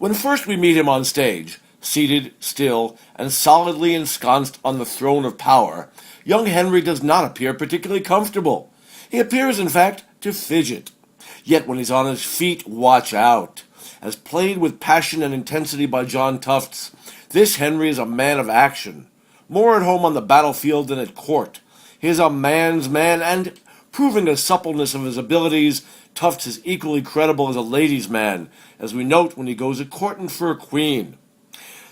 When first we meet him on stage, seated, still, and solidly ensconced on the throne of power, young Henry does not appear particularly comfortable. He appears, in fact, to fidget. Yet when he's on his feet, watch out. As played with passion and intensity by John Tufts, this Henry is a man of action, more at home on the battlefield than at court. He is a man's man, and, proving the suppleness of his abilities, Tufts is equally credible as a ladies' man, as we note when he goes a-courtin' for a queen.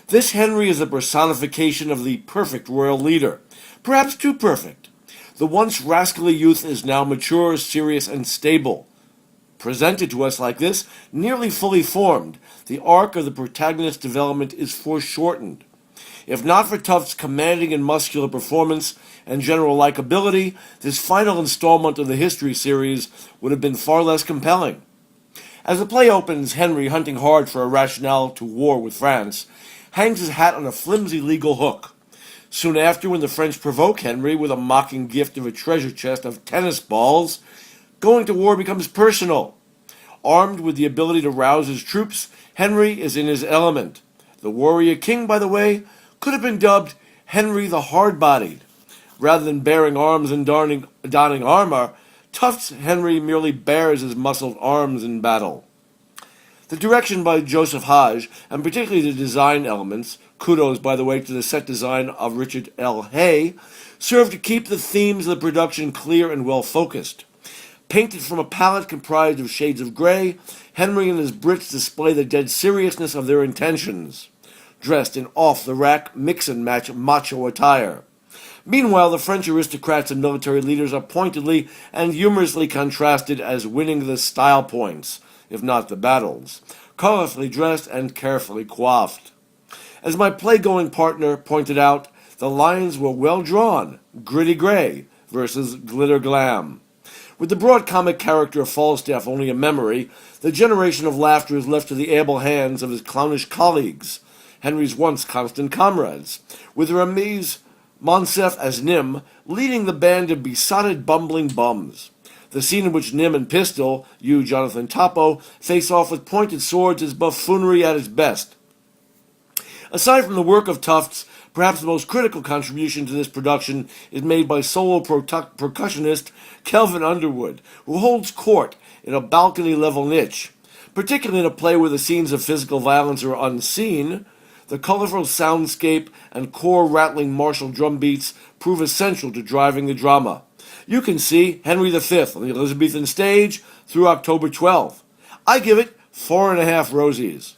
This Henry is the personification of the perfect royal leader, perhaps too perfect. The once rascally youth is now mature, serious, and stable. Presented to us like this, nearly fully formed, the arc of the protagonist's development is foreshortened. If not for Tufts' commanding and muscular performance and general likability, this final installment of the history series would have been far less compelling. As the play opens, Henry, hunting hard for a rationale to war with France, hangs his hat on a flimsy legal hook. Soon after, when the French provoke Henry with a mocking gift of a treasure chest of tennis balls, going to war becomes personal. Armed with the ability to rouse his troops, Henry is in his element. The warrior king, by the way, could have been dubbed Henry the Hard-Bodied. Rather than bearing arms and donning armor, Tufts' Henry merely bears his muscled arms in battle. The direction by Joseph Hodge, and particularly the design elements, kudos, by the way, to the set design of Richard L. Hay, serve to keep the themes of the production clear and well-focused. Painted from a palette comprised of shades of gray, Henry and his Brits display the dead seriousness of their intentions, dressed in off-the-rack mix-and-match macho attire. Meanwhile, the French aristocrats and military leaders are pointedly and humorously contrasted as winning the style points, if not the battles, colorfully dressed and carefully coiffed. As my play-going partner pointed out, the lines were well drawn, gritty gray versus glitter glam. With the broad comic character of Falstaff only a memory, the generation of laughter is left to the able hands of his clownish colleagues, Henry's once constant comrades, with Ramiz Monsef as Nym, leading the band of besotted bumbling bums. The scene in which Nym and Pistol, Jonathan Topo, face off with pointed swords is buffoonery at its best. Aside from the work of Tufts, perhaps the most critical contribution to this production is made by solo percussionist Kelvin Underwood, who holds court in a balcony-level niche. Particularly in a play where the scenes of physical violence are unseen, the colorful soundscape and core-rattling martial drum beats prove essential to driving the drama. You can see Henry V on the Elizabethan stage through October 12th. I give it 4.5 Rosies.